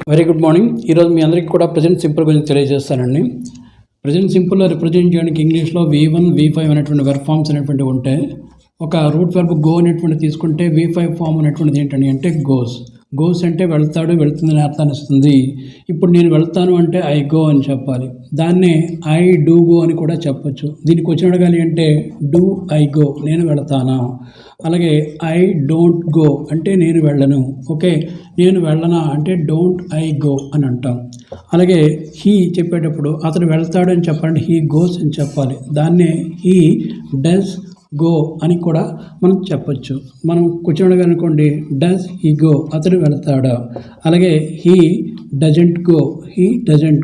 Very good morning. ఈరోజు మీ అందరికీ కూడా ప్రజెంట్ సింపుల్ గురించి తెలియజేస్తానండి. ప్రజెంట్ సింపుల్లో రిప్రజెంట్ చేయడానికి ఇంగ్లీష్లో V1, V5 అనేటువంటి వెర్బ్ ఫామ్స్ అనేటువంటివి ఉంటాయి. ఒక రూట్ వెర్బ్ గో అనేటువంటి తీసుకుంటే V5 ఫామ్ అనేటువంటిది ఏంటండి అంటే గోస్ అంటే వెళ్తాడు, వెళ్తుందని అర్థాన్ని ఇస్తుంది. ఇప్పుడు నేను వెళ్తాను అంటే ఐ గో అని చెప్పాలి. దాన్నే ఐ డూ గో అని కూడా చెప్పొచ్చు. దీనికి వచ్చిన అడగాలి అంటే డూ ఐ గో, నేను వెళతానా. అలాగే ఐ డోంట్ గో అంటే నేను వెళ్ళను. ఓకే, నేను వెళ్ళనా అంటే డోంట్ ఐ గో అని అంటాం. అలాగే హీ చెప్పేటప్పుడు అతను వెళ్తాడు అని చెప్పాలంటే హీ గోస్ అని చెప్పాలి. దాన్నే హీ డస్ గో అని కూడా మనం చెప్పచ్చు. మనం కూర్చోండి అనుకోండి, డస్ హీ గో అతడు వెళ్తాడా. అలాగే హీ డజంట్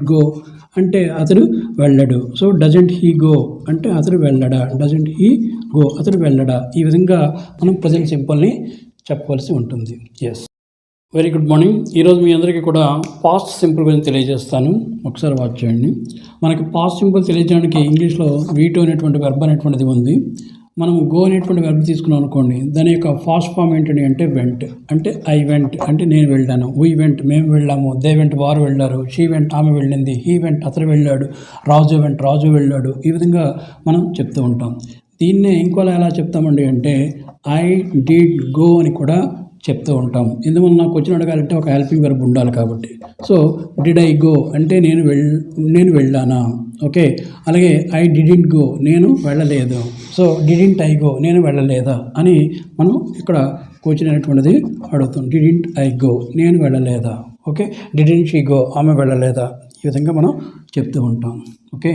గో అంటే అతడు వెళ్ళడు. సో డజంట్ హీ గో అంటే అతడు వెళ్ళడా, డజంట్ హీ గో అతడు వెళ్ళడా. ఈ విధంగా మనం ప్రజెంట్ సింపుల్ని చెప్పవలసి ఉంటుంది. Yes, very good morning. ఈరోజు మీ అందరికీ కూడా పాస్ట్ సింపుల్ గురించి తెలియజేస్తాను. ఒకసారి వాచ్ చేయండి. మనకి పాస్ట్ సింపుల్ తెలియజేయడానికి ఇంగ్లీష్లో V2 అనేటువంటి వెర్బ్ అనేటువంటిది ఉంది. మనం గో అనేటువంటి వెర్బ్ తీసుకున్నాం అనుకోండి, దాని యొక్క ఫాస్ట్ ఫామ్ ఏంటంటే అంటే వెంట్ అంటే ఐ వెంట్ అంటే నేను వెళ్ళాను, వీ వెంట్ మేము వెళ్ళాము, దే వెంట్ వారు వెళ్ళారు, షీ వెంట్ ఆమె వెళ్ళింది, హీ వెంట్ అతను వెళ్ళాడు, రాజు వెళ్ళాడు. ఈ విధంగా మనం చెప్తూ ఉంటాం. దీన్నే ఇంకోలా ఎలా చెప్తామండి అంటే ఐ డిడ్ గో అని కూడా చెప్తూ ఉంటాం. ఎందువల్ల నాకు వచ్చిన అడగాలంటే ఒక హెల్పింగ్ వెర్బ్ ఉండాలి కాబట్టి. సో డిడ్ ఐ గో అంటే నేను వెళ్ళానా. ఓకే, అలాగే ఐ డిడింట్ గో నేను వెళ్ళలేదు. సో డిడింట్ ఐ గో నేను వెళ్ళలేదా అని మనం ఇక్కడ క్వశ్చన్ అనేటువంటిది అడుగుతాం. డిడింట్ ఐ గో నేను వెళ్ళలేదా. ఓకే, డిడింట్ షీ గో ఆమె వెళ్ళలేదా. ఈ విధంగా మనం చెప్తూ ఉంటాం. Okay,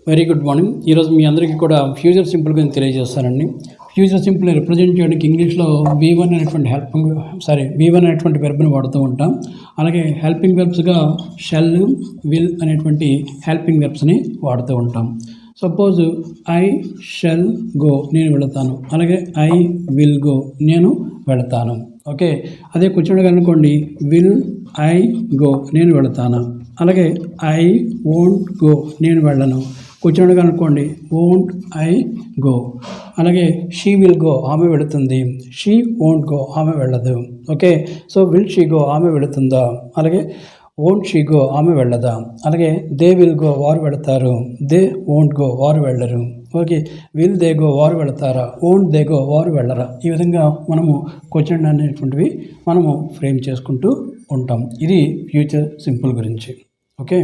very good morning. ఈరోజు మీ అందరికీ కూడా ఫ్యూచర్ సింపుల్ గురించి తెలియజేస్తానండి. ఫ్యూచర్ సింపుల్ రిప్రజెంట్ చేయడానికి ఇంగ్లీష్లో V1 అనేటువంటి వెర్బ్ని వాడుతూ ఉంటాం. అలాగే హెల్పింగ్ వెర్బ్స్గా షెల్, విల్ అనేటువంటి హెల్పింగ్ వెర్బ్స్ని వాడుతూ ఉంటాం. సపోజ్ ఐ షెల్ గో నేను వెళతాను, అలాగే ఐ విల్ గో నేను వెళతాను. ఓకే, అదే కూర్చోండి అనుకోండి, విల్ ఐ గో నేను వెళతాను, అలాగే ఐ వోంట్ గో నేను వెళ్ళను. కూర్చోండి అనుకోండి, వోంట్ ఐ గో. అలాగే షీ విల్ గో ఆమె వెళుతుంది, షీ వోంట్ గో ఆమె వెళ్ళదు. Okay, so will she go ఆమె వెళుతుందా, అలాగే వోంట్ షీ గో ఆమె వెళ్ళదా. అలాగే దే విల్ గో వారు వెళతారు, దే వోంట్ గో వారు వెళ్ళరు. ఓకే, విల్ దే గో వారు వెళతారా, వోంట్ దే గో వారు వెళ్ళరా. ఈ విధంగా మనము క్వశ్చన్ అనేటువంటివి మనము ఫ్రేమ్ చేసుకుంటూ ఉంటాం. ఇది ఫ్యూచర్ సింపుల్ గురించి. ఓకే.